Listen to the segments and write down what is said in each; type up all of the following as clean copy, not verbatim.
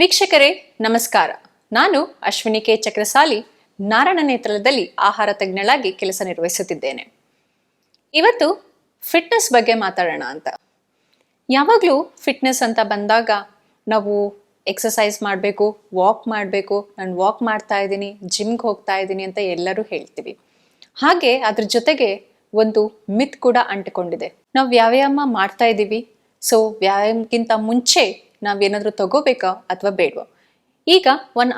ವೀಕ್ಷಕರೇ ನಮಸ್ಕಾರ. ನಾನು ಅಶ್ವಿನಿ ಕೆ ಚಕ್ರಸಾಲಿ ನಾರಾಯಣ ನೇತ್ರಾಲಯದಲ್ಲಿ ಆಹಾರ ತಜ್ಞಳಾಗಿ ಕೆಲಸ ನಿರ್ವಹಿಸುತ್ತಿದ್ದೇನೆ. ಇವತ್ತು ಫಿಟ್ನೆಸ್ ಬಗ್ಗೆ ಮಾತಾಡೋಣ ಅಂತ. ಯಾವಾಗಲೂ ಫಿಟ್ನೆಸ್ ಅಂತ ಬಂದಾಗ ನಾವು ಎಕ್ಸಸೈಸ್ ಮಾಡಬೇಕು, ವಾಕ್ ಮಾಡಬೇಕು, ನಾನು ವಾಕ್ ಮಾಡ್ತಾ ಇದ್ದೀನಿ, ಜಿಮ್ಗೆ ಹೋಗ್ತಾ ಇದ್ದೀನಿ ಅಂತ ಎಲ್ಲರೂ ಹೇಳ್ತೀವಿ. ಹಾಗೆ ಅದ್ರ ಜೊತೆಗೆ ಒಂದು ಮಿತ್ ಕೂಡ ಅಂಟಿಕೊಂಡಿದೆ. ನಾವು ವ್ಯಾಯಾಮ ಮಾಡ್ತಾ ಇದ್ದೀವಿ, ಸೊ ವ್ಯಾಯಾಮಕ್ಕಿಂತ ಮುಂಚೆ ನಾವೇನಾದ್ರೂ ತಗೋಬೇಕಾ ಅಥವಾ ಬೇಡವಾ? ಈಗ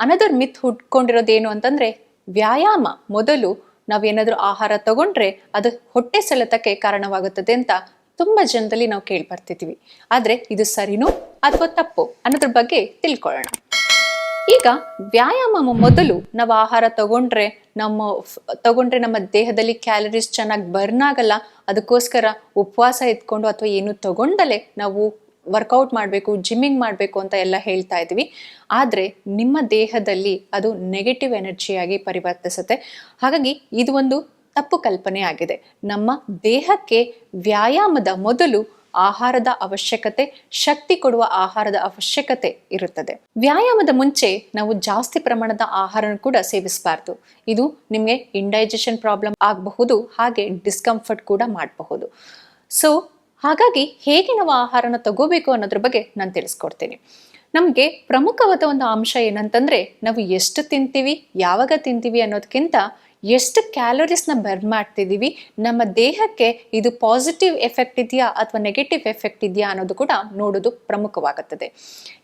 ಅನದರ್ ಮಿತ್ ಹುಟ್ಕೊಂಡಿರೋದೇನು ಅಂತಂದ್ರೆ, ವ್ಯಾಯಾಮ ಮೊದಲು ನಾವೇನಾದ್ರೂ ಆಹಾರ ತಗೊಂಡ್ರೆ ಅದು ಹೊಟ್ಟೆ ಸೆಳೆತಕ್ಕೆ ಕಾರಣವಾಗುತ್ತದೆ ಅಂತ ತುಂಬಾ ಜನದಲ್ಲಿ ನಾವು ಕೇಳ್ಬರ್ತಿದೀವಿ. ಆದ್ರೆ ಇದು ಸರಿನೋ ಅಥವಾ ತಪ್ಪು ಅನ್ನೋದ್ರ ಬಗ್ಗೆ ತಿಳ್ಕೊಳ್ಳೋಣ. ಈಗ ವ್ಯಾಯಾಮ ಮೊದಲು ನಾವು ಆಹಾರ ತಗೊಂಡ್ರೆ ನಮ್ಮ ದೇಹದಲ್ಲಿ ಕ್ಯಾಲರೀಸ್ ಚೆನ್ನಾಗಿ ಬರ್ನ್ ಆಗಲ್ಲ. ಅದಕ್ಕೋಸ್ಕರ ಉಪವಾಸ ಇದ್ಕೊಂಡು ಅಥವಾ ಏನು ತಗೊಂಡಲೆ ನಾವು ವರ್ಕೌಟ್ ಮಾಡಬೇಕು, ಜಿಮ್ಮಿಂಗ್ ಮಾಡಬೇಕು ಅಂತ ಎಲ್ಲ ಹೇಳ್ತಾ ಇದ್ವಿ. ಆದರೆ ನಿಮ್ಮ ದೇಹದಲ್ಲಿ ಅದು ನೆಗೆಟಿವ್ ಎನರ್ಜಿಯಾಗಿ ಪರಿವರ್ತಿಸುತ್ತೆ. ಹಾಗಾಗಿ ಇದು ಒಂದು ತಪ್ಪು ಕಲ್ಪನೆ ಆಗಿದೆ. ನಮ್ಮ ದೇಹಕ್ಕೆ ವ್ಯಾಯಾಮದ ಮೊದಲು ಆಹಾರದ ಅವಶ್ಯಕತೆ, ಶಕ್ತಿ ಕೊಡುವ ಆಹಾರದ ಅವಶ್ಯಕತೆ ಇರುತ್ತದೆ. ವ್ಯಾಯಾಮದ ಮುಂಚೆ ನಾವು ಜಾಸ್ತಿ ಪ್ರಮಾಣದ ಆಹಾರ ಕೂಡ ಸೇವಿಸಬಾರ್ದು. ಇದು ನಿಮಗೆ ಇಂಡೈಜೆಷನ್ ಪ್ರಾಬ್ಲಮ್ ಆಗಬಹುದು, ಹಾಗೆ ಡಿಸ್ಕಂಫರ್ಟ್ ಕೂಡ ಮಾಡಬಹುದು. ಸೊ ಹಾಗಾಗಿ ಹೇಗೆ ನಾವು ಆಹಾರನ ತಗೋಬೇಕು ಅನ್ನೋದ್ರ ಬಗ್ಗೆ ನಾನು ತಿಳಿಸ್ಕೊಡ್ತೀನಿ. ನಮಗೆ ಪ್ರಮುಖವಾದ ಒಂದು ಅಂಶ ಏನಂತಂದ್ರೆ, ನಾವು ಎಷ್ಟು ತಿಂತೀವಿ, ಯಾವಾಗ ತಿಂತೀವಿ ಅನ್ನೋದಕ್ಕಿಂತ ಎಷ್ಟು ಕ್ಯಾಲೋರೀಸ್ನ ಬರ್ನ್ ಮಾಡ್ತಿದ್ದೀವಿ, ನಮ್ಮ ದೇಹಕ್ಕೆ ಇದು ಪಾಸಿಟಿವ್ ಎಫೆಕ್ಟ್ ಇದೆಯಾ ಅಥವಾ ನೆಗೆಟಿವ್ ಎಫೆಕ್ಟ್ ಇದೆಯಾ ಅನ್ನೋದು ಕೂಡ ನೋಡೋದು ಪ್ರಮುಖವಾಗುತ್ತದೆ.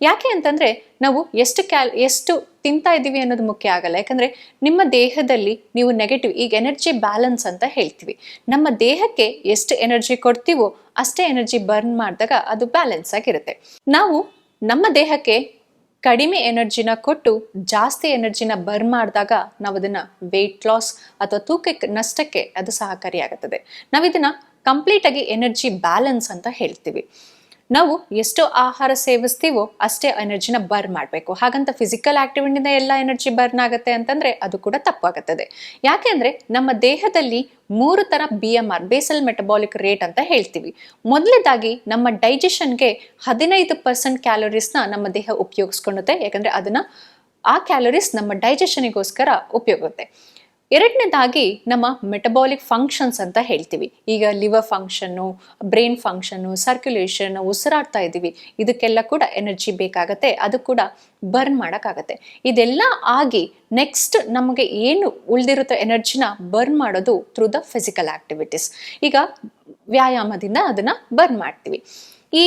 ಯಾಕೆ ಅಂತಂದ್ರೆ, ನಾವು ಎಷ್ಟು ತಿಂತಾ ಇದ್ದೀವಿ ಅನ್ನೋದು ಮುಖ್ಯ ಆಗಲ್ಲ. ಯಾಕಂದ್ರೆ ನಿಮ್ಮ ದೇಹದಲ್ಲಿ ನೀವು ನೆಗೆಟಿವ್, ಈಗ ಎನರ್ಜಿ ಬ್ಯಾಲೆನ್ಸ್ ಅಂತ ಹೇಳ್ತೀವಿ, ನಮ್ಮ ದೇಹಕ್ಕೆ ಎಷ್ಟು ಎನರ್ಜಿ ಕೊಡ್ತೀವೋ ಅಷ್ಟೇ ಎನರ್ಜಿ ಬರ್ನ್ ಮಾಡಿದಾಗ ಅದು ಬ್ಯಾಲೆನ್ಸ್ ಆಗಿರುತ್ತೆ. ನಾವು ನಮ್ಮ ದೇಹಕ್ಕೆ ಕಡಿಮೆ ಎನರ್ಜಿನ ಕೊಟ್ಟು ಜಾಸ್ತಿ ಎನರ್ಜಿನ ಬರ್ನ್ ಮಾಡಿದಾಗ ನಾವು ಅದನ್ನ ವೆಯ್ಟ್ ಲಾಸ್ ಅಥವಾ ತೂಕ ನಷ್ಟಕ್ಕೆ ಅದು ಸಹಕಾರಿಯಾಗುತ್ತದೆ. ನಾವು ಇದನ್ನ ಕಂಪ್ಲೀಟ್ ಆಗಿ ಎನರ್ಜಿ ಬ್ಯಾಲೆನ್ಸ್ ಅಂತ ಹೇಳ್ತೀವಿ. ನಾವು ಎಷ್ಟು ಆಹಾರ ಸೇವಿಸ್ತೀವೋ ಅಷ್ಟೇ ಎನರ್ಜಿನ ಬರ್ನ್ ಮಾಡಬೇಕು. ಹಾಗಂತ ಫಿಸಿಕಲ್ ಆಕ್ಟಿವಿಟಿಯಿಂದ ಎಲ್ಲ ಎನರ್ಜಿ ಬರ್ನ್ ಆಗುತ್ತೆ ಅಂತಂದ್ರೆ ಅದು ಕೂಡ ತಪ್ಪಾಗುತ್ತದೆ. ಯಾಕೆಂದ್ರೆ ನಮ್ಮ ದೇಹದಲ್ಲಿ 3 ತರ BMR, ಬೇಸಲ್ ಮೆಟಬಾಲಿಕ್ ರೇಟ್ ಅಂತ ಹೇಳ್ತೀವಿ. ಮೊದಲನೇದಾಗಿ ನಮ್ಮ ಡೈಜೆಷನ್ಗೆ 15% ಕ್ಯಾಲೋರೀಸ್ನ ನಮ್ಮ ದೇಹ ಉಪಯೋಗಿಸ್ಕೊಳ್ಳುತ್ತೆ. ಯಾಕಂದ್ರೆ ಆ ಕ್ಯಾಲೋರೀಸ್ ನಮ್ಮ ಡೈಜೆಷನಿಗೋಸ್ಕರ ಉಪಯೋಗುತ್ತೆ. ಎರಡನೇದಾಗಿ ನಮ್ಮ ಮೆಟಬಾಲಿಕ್ ಫಂಕ್ಷನ್ಸ್ ಅಂತ ಹೇಳ್ತೀವಿ. ಈಗ ಲಿವರ್ ಫಂಕ್ಷನ್ನು, ಬ್ರೈನ್ ಫಂಕ್ಷನ್ನು, ಸರ್ಕ್ಯುಲೇಷನ್, ಉಸಿರಾಡ್ತಾ ಇದ್ದೀವಿ, ಇದಕ್ಕೆಲ್ಲ ಕೂಡ ಎನರ್ಜಿ ಬೇಕಾಗತ್ತೆ. ಅದು ಕೂಡ ಬರ್ನ್ ಮಾಡೋಕ್ಕಾಗತ್ತೆ. ಇದೆಲ್ಲ ಆಗಿ ನೆಕ್ಸ್ಟ್ ನಮಗೆ ಏನು ಉಳಿದಿರುತ್ತೋ ಎನರ್ಜಿನ ಬರ್ನ್ ಮಾಡೋದು ಥ್ರೂ ದ ಫಿಸಿಕಲ್ ಆಕ್ಟಿವಿಟೀಸ್. ಈಗ ವ್ಯಾಯಾಮದಿಂದ ಅದನ್ನ ಬರ್ನ್ ಮಾಡ್ತೀವಿ. ಈ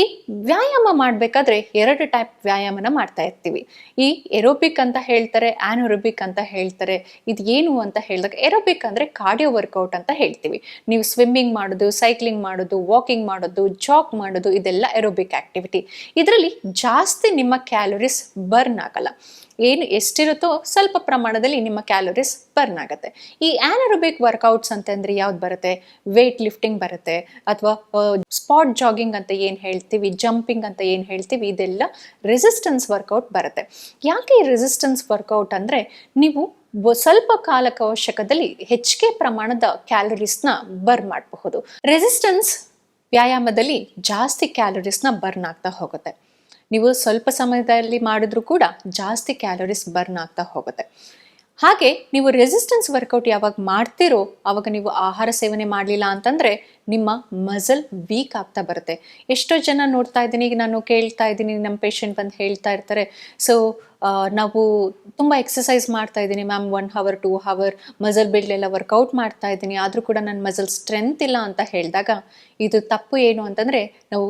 ವ್ಯಾಯಾಮ ಮಾಡಬೇಕಾದ್ರೆ 2 ಟೈಪ್ ವ್ಯಾಯಾಮನ ಮಾಡ್ತಾ ಇರ್ತೀವಿ. ಈ ಎರೋಬಿಕ್ ಅಂತ ಹೇಳ್ತಾರೆ, ಆನೊರೋಬಿಕ್ ಅಂತ ಹೇಳ್ತಾರೆ. ಇದು ಏನು ಅಂತ ಹೇಳಿದಾಗ, ಎರೋಬಿಕ್ ಅಂದ್ರೆ ಕಾರ್ಡಿಯೋ ವರ್ಕೌಟ್ ಅಂತ ಹೇಳ್ತೀವಿ. ನೀವು ಸ್ವಿಮ್ಮಿಂಗ್ ಮಾಡೋದು, ಸೈಕ್ಲಿಂಗ್ ಮಾಡೋದು, ವಾಕಿಂಗ್ ಮಾಡೋದು, ಜಾಗ್ ಮಾಡೋದು, ಇದೆಲ್ಲ ಎರೋಬಿಕ್ ಆಕ್ಟಿವಿಟಿ. ಇದರಲ್ಲಿ ಜಾಸ್ತಿ ನಿಮ್ಮ ಕ್ಯಾಲೋರೀಸ್ ಬರ್ನ್ ಆಗಲ್ಲ. ಎಷ್ಟಿರುತ್ತೋ ಸ್ವಲ್ಪ ಪ್ರಮಾಣದಲ್ಲಿ ನಿಮ್ಮ ಕ್ಯಾಲೋರೀಸ್ ಬರ್ನ್ ಆಗುತ್ತೆ. ಈ ಆನೊರೋಬಿಕ್ ವರ್ಕೌಟ್ಸ್ ಅಂತಂದ್ರೆ ಯಾವ್ದು ಬರುತ್ತೆ? ವೇಟ್ ಲಿಫ್ಟಿಂಗ್ ಬರುತ್ತೆ, ಅಥವಾ ಸ್ಪಾಟ್ ಜಾಗಿಂಗ್ ಅಂತ ಏನು ಹೇಳ್ತೀವಿ, ಜಂಪಿಂಗ್ ಅಂತ ಏನು ಹೇಳ್ತೀವಿ, ಇದೆಲ್ಲ ರೆಸಿಸ್ಟೆನ್ಸ್ ವರ್ಕೌಟ್ ಬರುತ್ತೆ. ಯಾಕೆ ಈ ರೆಸಿಸ್ಟೆನ್ಸ್ ವರ್ಕೌಟ್ ಅಂದ್ರೆ, ನೀವು ಸ್ವಲ್ಪ ಕಾಲಕ ಅವಶ್ಯಕದಲ್ಲಿ ಹೆಚ್ಚಿಗೆ ಪ್ರಮಾಣದ ಕ್ಯಾಲೋರೀಸ್ನ ಬರ್ನ್ ಮಾಡಬಹುದು. ರೆಸಿಸ್ಟೆನ್ಸ್ ವ್ಯಾಯಾಮದಲ್ಲಿ ಜಾಸ್ತಿ ಕ್ಯಾಲೋರೀಸ್ನ ಬರ್ನ್ ಆಗ್ತಾ ಹೋಗುತ್ತೆ. ನೀವು ಸ್ವಲ್ಪ ಸಮಯದಲ್ಲಿ ಮಾಡಿದ್ರೂ ಕೂಡ ಜಾಸ್ತಿ ಕ್ಯಾಲೋರೀಸ್ ಬರ್ನ್ ಆಗ್ತಾ ಹೋಗುತ್ತೆ. ಹಾಗೆ ನೀವು ರೆಸಿಸ್ಟೆನ್ಸ್ ವರ್ಕೌಟ್ ಯಾವಾಗ ಮಾಡ್ತೀರೋ ಆವಾಗ ನೀವು ಆಹಾರ ಸೇವನೆ ಮಾಡಲಿಲ್ಲ ಅಂತಂದ್ರೆ ನಿಮ್ಮ ಮಸಲ್ ವೀಕ್ ಆಗ್ತಾ ಬರುತ್ತೆ. ಎಷ್ಟೋ ಜನ ನೋಡ್ತಾ ಇದ್ದೀನಿ, ಈಗ ನಾನು ಕೇಳ್ತಾ ಇದ್ದೀನಿ, ನಮ್ಮ ಪೇಷಂಟ್ ಬಂದು ಹೇಳ್ತಾ ಇರ್ತಾರೆ, ಸೊ ನಾವು ತುಂಬ ಎಕ್ಸಸೈಸ್ ಮಾಡ್ತಾ ಇದ್ದೀನಿ ma'am, 1 hour 2 hour muscle build ಎಲ್ಲ ವರ್ಕೌಟ್ ಮಾಡ್ತಾ ಇದ್ದೀನಿ, ಆದರೂ ಕೂಡ ನನ್ನ ಮಸಲ್ ಸ್ಟ್ರೆಂತ್ ಇಲ್ಲ ಅಂತ ಹೇಳಿದಾಗ ಇದು ತಪ್ಪು. ಏನು ಅಂತಂದರೆ, ನಾವು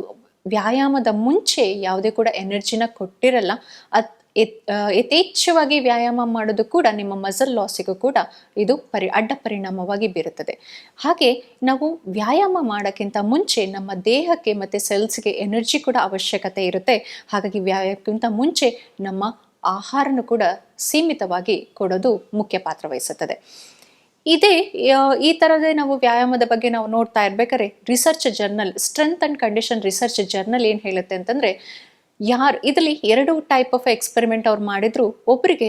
ವ್ಯಾಯಾಮದ ಮುಂಚೆ ಯಾವುದೇ ಕೂಡ ಎನರ್ಜಿನ ಕೊಟ್ಟಿರಲ್ಲ. ಯಥೇಚ್ಛವಾಗಿ ವ್ಯಾಯಾಮ ಮಾಡೋದು ಕೂಡ ನಿಮ್ಮ ಮಸಲ್ ಲಾಸಿಗೂ ಕೂಡ ಇದು ಅಡ್ಡ ಪರಿಣಾಮವಾಗಿ ಬೀರುತ್ತದೆ. ಹಾಗೆ ನಾವು ವ್ಯಾಯಾಮ ಮಾಡೋಕ್ಕಿಂತ ಮುಂಚೆ ನಮ್ಮ ದೇಹಕ್ಕೆ ಮತ್ತು ಸೆಲ್ಸ್ಗೆ ಎನರ್ಜಿ ಕೂಡ ಅವಶ್ಯಕತೆ ಇರುತ್ತೆ. ಹಾಗಾಗಿ ವ್ಯಾಯಾಮಕ್ಕಿಂತ ಮುಂಚೆ ನಮ್ಮ ಆಹಾರನೂ ಕೂಡ ಸೀಮಿತವಾಗಿ ಕೊಡೋದು ಮುಖ್ಯ ಪಾತ್ರ ವಹಿಸುತ್ತದೆ. ಈ ಥರದೇ ನಾವು ವ್ಯಾಯಾಮದ ಬಗ್ಗೆ ನಾವು ನೋಡ್ತಾ ಇರ್ಬೇಕಾದ್ರೆ research journal, strength and condition research journal ಏನು ಹೇಳುತ್ತೆ ಅಂತಂದರೆ, ಇದರಲ್ಲಿ 2 ಟೈಪ್ ಆಫ್ ಎಕ್ಸ್ಪೆರಿಮೆಂಟ್ ಅವ್ರು ಮಾಡಿದ್ರು. ಒಬ್ಬರಿಗೆ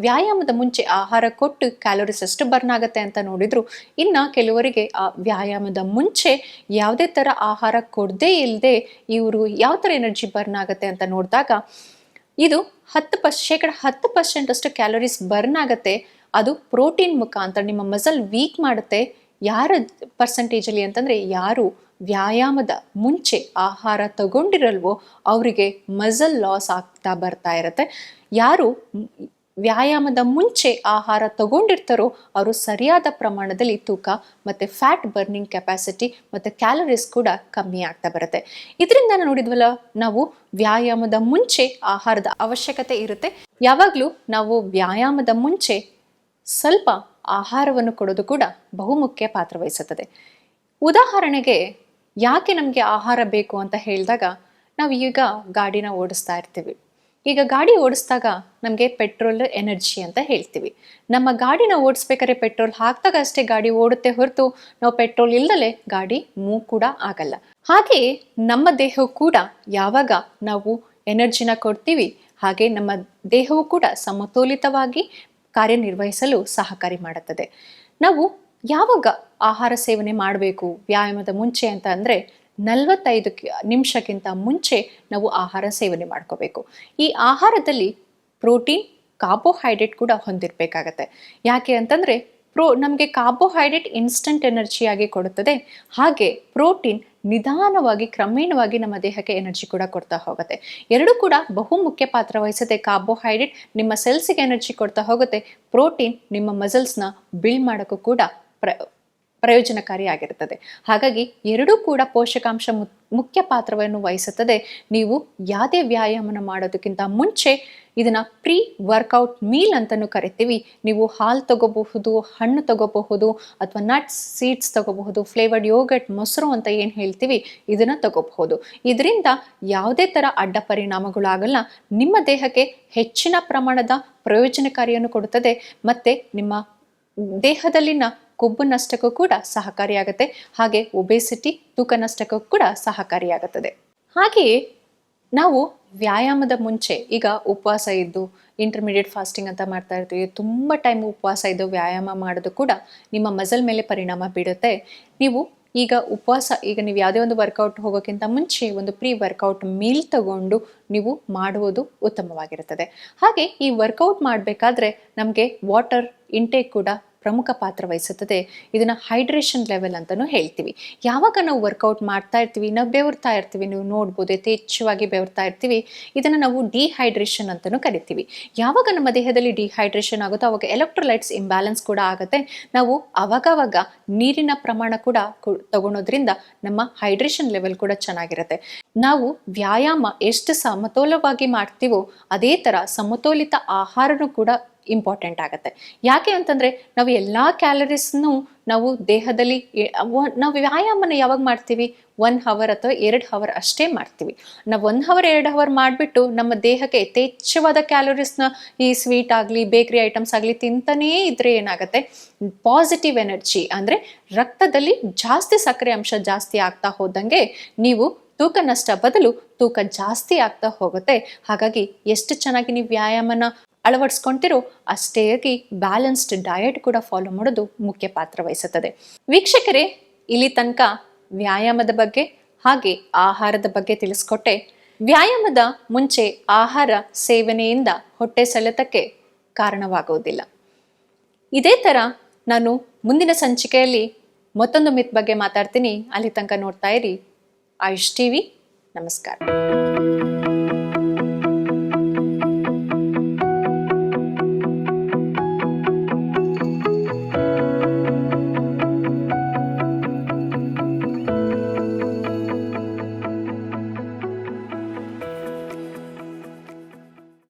ವ್ಯಾಯಾಮದ ಮುಂಚೆ ಆಹಾರ ಕೊಟ್ಟು ಕ್ಯಾಲೋರೀಸ್ ಎಷ್ಟು ಬರ್ನ್ ಆಗುತ್ತೆ ಅಂತ ನೋಡಿದ್ರು. ಇನ್ನು ಕೆಲವರಿಗೆ ವ್ಯಾಯಾಮದ ಮುಂಚೆ ಯಾವುದೇ ಥರ ಆಹಾರ ಕೊಡದೇ ಇಲ್ಲದೆ ಇವರು ಯಾವ ಥರ ಎನರ್ಜಿ ಬರ್ನ್ ಆಗುತ್ತೆ ಅಂತ ನೋಡಿದಾಗ ಇದು 10% ಅಷ್ಟು ಕ್ಯಾಲೋರೀಸ್ ಬರ್ನ್ ಆಗುತ್ತೆ. ಅದು ಪ್ರೋಟೀನ್ ಮುಖಾಂತರ ನಿಮ್ಮ ಮಸಲ್ ವೀಕ್ ಮಾಡುತ್ತೆ. ಯಾರ ಪರ್ಸೆಂಟೇಜಲ್ಲಿ ಅಂತಂದರೆ ಯಾರು ವ್ಯಾಯಾಮದ ಮುಂಚೆ ಆಹಾರ ತಗೊಂಡಿರಲ್ವೋ ಅವರಿಗೆ ಮಸಲ್ ಲಾಸ್ ಆಗ್ತಾ ಬರ್ತಾ ಇರುತ್ತೆ. ಯಾರು ವ್ಯಾಯಾಮದ ಮುಂಚೆ ಆಹಾರ ತಗೊಂಡಿರ್ತಾರೋ ಅವರು ಸರಿಯಾದ ಪ್ರಮಾಣದಲ್ಲಿ ತೂಕ ಮತ್ತು ಫ್ಯಾಟ್ ಬರ್ನಿಂಗ್ ಕೆಪಾಸಿಟಿ ಮತ್ತು ಕ್ಯಾಲರೀಸ್ ಕೂಡ ಕಮ್ಮಿ ಆಗ್ತಾ ಬರುತ್ತೆ. ಇದರಿಂದ ನೋಡಿದ್ವಲ್ಲ, ನಾವು ವ್ಯಾಯಾಮದ ಮುಂಚೆ ಆಹಾರದ ಅವಶ್ಯಕತೆ ಇರುತ್ತೆ. ಯಾವಾಗಲೂ ನಾವು ವ್ಯಾಯಾಮದ ಮುಂಚೆ ಸ್ವಲ್ಪ ಆಹಾರವನ್ನು ಕೊಡೋದು ಕೂಡ ಬಹುಮುಖ್ಯ ಪಾತ್ರ ವಹಿಸುತ್ತದೆ. ಉದಾಹರಣೆಗೆ ಯಾಕೆ ನಮಗೆ ಆಹಾರ ಬೇಕು ಅಂತ ಹೇಳಿದಾಗ, ನಾವು ಈಗ ಗಾಡಿನ ಓಡಿಸ್ತಾ ಇರ್ತೀವಿ. ಈಗ ಗಾಡಿ ಓಡಿಸಿದಾಗ ನಮಗೆ ಪೆಟ್ರೋಲ್ ಎನರ್ಜಿ ಅಂತ ಹೇಳ್ತೀವಿ. ನಮ್ಮ ಗಾಡಿನ ಓಡಿಸ್ಬೇಕಾದ್ರೆ ಪೆಟ್ರೋಲ್ ಹಾಕಿದಾಗ ಅಷ್ಟೇ ಗಾಡಿ ಓಡುತ್ತೆ ಹೊರತು ನಾವು ಪೆಟ್ರೋಲ್ ಇಲ್ಲದಲೇ ಗಾಡಿ ಮೂವ್ ಕೂಡ ಆಗಲ್ಲ. ಹಾಗೆಯೇ ನಮ್ಮ ದೇಹವು ಕೂಡ ಯಾವಾಗ ನಾವು ಎನರ್ಜಿನ ಕೊಡ್ತೀವಿ, ಹಾಗೆ ನಮ್ಮ ದೇಹವು ಕೂಡ ಸಮತೋಲಿತವಾಗಿ ಕಾರ್ಯನಿರ್ವಹಿಸಲು ಸಹಕಾರಿ ಮಾಡುತ್ತದೆ. ನಾವು ಯಾವಾಗ ಆಹಾರ ಸೇವನೆ ಮಾಡಬೇಕು ವ್ಯಾಯಾಮದ ಮುಂಚೆ ಅಂತ ಅಂದರೆ 45 ನಿಮಿಷಕ್ಕಿಂತ ಮುಂಚೆ ನಾವು ಆಹಾರ ಸೇವನೆ ಮಾಡ್ಕೋಬೇಕು. ಈ ಆಹಾರದಲ್ಲಿ ಪ್ರೋಟೀನ್, ಕಾರ್ಬೋಹೈಡ್ರೇಟ್ ಕೂಡ ಹೊಂದಿರಬೇಕಾಗತ್ತೆ. ಯಾಕೆ ಅಂತಂದರೆ ನಮಗೆ ಕಾರ್ಬೋಹೈಡ್ರೇಟ್ ಇನ್ಸ್ಟಂಟ್ ಎನರ್ಜಿಯಾಗಿ ಕೊಡುತ್ತದೆ. ಹಾಗೆ ಪ್ರೋಟೀನ್ ನಿಧಾನವಾಗಿ ಕ್ರಮೇಣವಾಗಿ ನಮ್ಮ ದೇಹಕ್ಕೆ ಎನರ್ಜಿ ಕೂಡ ಕೊಡ್ತಾ ಹೋಗುತ್ತೆ. ಎರಡೂ ಕೂಡ ಬಹುಮುಖ್ಯ ಪಾತ್ರ ವಹಿಸುತ್ತೆ. ಕಾರ್ಬೋಹೈಡ್ರೇಟ್ ನಿಮ್ಮ ಸೆಲ್ಸಿಗೆ ಎನರ್ಜಿ ಕೊಡ್ತಾ ಹೋಗುತ್ತೆ. ಪ್ರೋಟೀನ್ ನಿಮ್ಮ ಮಸಲ್ಸ್ನ ಬಿಲ್ಡ್ ಮಾಡೋಕ್ಕೂ ಕೂಡ ಪ್ರಯೋಜನಕಾರಿಯಾಗಿರುತ್ತದೆ. ಹಾಗಾಗಿ ಎರಡೂ ಕೂಡ ಪೋಷಕಾಂಶ ಮುಖ್ಯ ಪಾತ್ರವನ್ನು ವಹಿಸುತ್ತದೆ. ನೀವು ಯಾವುದೇ ವ್ಯಾಯಾಮನ ಮಾಡೋದಕ್ಕಿಂತ ಮುಂಚೆ ಇದನ್ನು ಪ್ರೀ ವರ್ಕೌಟ್ ಮೀಲ್ ಅಂತಲೂ ಕರಿತೀವಿ. ನೀವು ಹಾಲು ತಗೋಬಹುದು, ಹಣ್ಣು ತಗೋಬಹುದು, ಅಥವಾ ನಟ್ಸ್, ಸೀಡ್ಸ್ ತಗೋಬಹುದು, ಫ್ಲೇವರ್ಡ್ ಯೋಗರ್ಟ್, ಮೊಸರು ಅಂತ ಏನು ಹೇಳ್ತೀವಿ ಇದನ್ನು ತಗೋಬಹುದು. ಇದರಿಂದ ಯಾವುದೇ ಥರ ಅಡ್ಡ ಪರಿಣಾಮಗಳಾಗಲ್ಲ. ನಿಮ್ಮ ದೇಹಕ್ಕೆ ಹೆಚ್ಚಿನ ಪ್ರಮಾಣದ ಪ್ರಯೋಜನಕಾರಿಯನ್ನು ಕೊಡುತ್ತದೆ ಮತ್ತು ನಿಮ್ಮ ದೇಹದಲ್ಲಿನ ಕೊಬ್ಬು ನಷ್ಟಕ್ಕೂ ಕೂಡ ಸಹಕಾರಿಯಾಗುತ್ತೆ. ಹಾಗೆ ಒಬೆಸಿಟಿ, ತೂಕ ನಷ್ಟಕ್ಕೂ ಕೂಡ ಸಹಕಾರಿಯಾಗುತ್ತದೆ. ಹಾಗೆಯೇ ನಾವು ವ್ಯಾಯಾಮದ ಮುಂಚೆ ಈಗ ಉಪವಾಸ ಇದ್ದು ಇಂಟರ್ಮೀಡಿಯೇಟ್ ಫಾಸ್ಟಿಂಗ್ ಅಂತ ಮಾಡ್ತಾ ಇರ್ತೀವಿ. ತುಂಬ ಟೈಮ್ ಉಪವಾಸ ಇದ್ದು ವ್ಯಾಯಾಮ ಮಾಡೋದು ಕೂಡ ನಿಮ್ಮ ಮಸಲ್ ಮೇಲೆ ಪರಿಣಾಮ ಬೀರುತ್ತೆ. ನೀವು ಈಗ ನೀವು ಯಾವುದೇ ಒಂದು ವರ್ಕೌಟ್ ಹೋಗೋಕ್ಕಿಂತ ಮುಂಚೆ ಒಂದು ಪ್ರೀ ವರ್ಕೌಟ್ ಮೀಲ್ ತಗೊಂಡು ನೀವು ಮಾಡುವುದು ಉತ್ತಮವಾಗಿರುತ್ತದೆ. ಹಾಗೆ ಈ ವರ್ಕೌಟ್ ಮಾಡಬೇಕಾದ್ರೆ ನಮಗೆ ವಾಟರ್ ಇಂಟೇಕ್ ಕೂಡ ಪ್ರಮುಖ ಪಾತ್ರ ವಹಿಸುತ್ತದೆ. ಇದನ್ನು ಹೈಡ್ರೇಷನ್ ಲೆವೆಲ್ ಅಂತಲೂ ಹೇಳ್ತೀವಿ. ಯಾವಾಗ ನಾವು ವರ್ಕೌಟ್ ಮಾಡ್ತಾ ಇರ್ತೀವಿ, ನಾವು ಬೆವರ್ತಾ ಇರ್ತೀವಿ, ನೀವು ನೋಡ್ಬೋದು ಯಥೇಚ್ಛವಾಗಿ ಬೆವರ್ತಾ ಇರ್ತೀವಿ. ಇದನ್ನು ನಾವು ಡಿಹೈಡ್ರೇಷನ್ ಅಂತಲೂ ಕರಿತೀವಿ. ಯಾವಾಗ ನಮ್ಮ ದೇಹದಲ್ಲಿ ಡಿಹೈಡ್ರೇಷನ್ ಆಗುತ್ತೋ ಅವಾಗ ಎಲೆಕ್ಟ್ರೋಲೈಟ್ಸ್ ಇಂಬ್ಯಾಲೆನ್ಸ್ ಕೂಡ ಆಗುತ್ತೆ. ನಾವು ಅವಾಗವಾಗ ನೀರಿನ ಪ್ರಮಾಣ ಕೂಡ ತಗೊಳೋದ್ರಿಂದ ನಮ್ಮ ಹೈಡ್ರೇಷನ್ ಲೆವೆಲ್ ಕೂಡ ಚೆನ್ನಾಗಿರುತ್ತೆ. ನಾವು ವ್ಯಾಯಾಮ ಎಷ್ಟು ಸಮತೋಲವಾಗಿ ಮಾಡ್ತೀವೋ ಅದೇ ಥರ ಸಮತೋಲಿತ ಆಹಾರನೂ ಕೂಡ ಇಂಪಾರ್ಟೆಂಟ್ ಆಗುತ್ತೆ. ಯಾಕೆ ಅಂತಂದರೆ ನಾವು ಎಲ್ಲ ಕ್ಯಾಲರೀಸ್ನು ನಾವು ದೇಹದಲ್ಲಿ ನಾವು ವ್ಯಾಯಾಮನ ಯಾವಾಗ ಮಾಡ್ತೀವಿ, 1 ಅವರ್ ಅಥವಾ 2 ಅವರ್ ಅಷ್ಟೇ ಮಾಡ್ತೀವಿ. ನಾವು 1 ಅವರ್ 2 ಅವರ್ ಮಾಡಿಬಿಟ್ಟು ನಮ್ಮ ದೇಹಕ್ಕೆ ಯಥೇಚ್ಛವಾದ ಕ್ಯಾಲೋರೀಸ್ನ ಈ ಸ್ವೀಟ್ ಆಗಲಿ ಬೇಕ್ರಿ ಐಟಮ್ಸ್ ಆಗಲಿ ತಿಂತಾನೇ ಇದ್ರೆ ಏನಾಗುತ್ತೆ, ಪಾಸಿಟಿವ್ ಎನರ್ಜಿ ಅಂದರೆ ರಕ್ತದಲ್ಲಿ ಜಾಸ್ತಿ ಸಕ್ಕರೆ ಅಂಶ ಜಾಸ್ತಿ ಆಗ್ತಾ ಹೋದಂಗೆ ನೀವು ತೂಕ ನಷ್ಟ ಬದಲು ತೂಕ ಜಾಸ್ತಿ ಆಗ್ತಾ ಹೋಗುತ್ತೆ. ಹಾಗಾಗಿ ಎಷ್ಟು ಚೆನ್ನಾಗಿ ನೀವು ವ್ಯಾಯಾಮನ ಅಳವಡಿಸ್ಕೊಳ್ತಿರೋ ಅಷ್ಟೇ ಬ್ಯಾಲೆನ್ಸ್ಡ್ ಡಯಟ್ ಕೂಡ ಫಾಲೋ ಮಾಡೋದು ಮುಖ್ಯ ಪಾತ್ರ ವಹಿಸುತ್ತದೆ. ವೀಕ್ಷಕರೇ, ಇಲ್ಲಿ ತನಕ ವ್ಯಾಯಾಮದ ಬಗ್ಗೆ ಹಾಗೆ ಆಹಾರದ ಬಗ್ಗೆ ತಿಳಿಸ್ಕೊಟ್ಟೆ. ವ್ಯಾಯಾಮದ ಮುಂಚೆ ಆಹಾರ ಸೇವನೆಯಿಂದ ಹೊಟ್ಟೆ ಸೆಳೆತಕ್ಕೆ ಕಾರಣವಾಗುವುದಿಲ್ಲ. ಇದೇ ಥರ ನಾನು ಮುಂದಿನ ಸಂಚಿಕೆಯಲ್ಲಿ ಮತ್ತೊಂದು ಮಿತ್ ಬಗ್ಗೆ ಮಾತಾಡ್ತೀನಿ. ಅಲ್ಲಿ ತನಕ ನೋಡ್ತಾ ಇರಿ ಆಯುಷ್ ಟಿವಿ. ನಮಸ್ಕಾರ.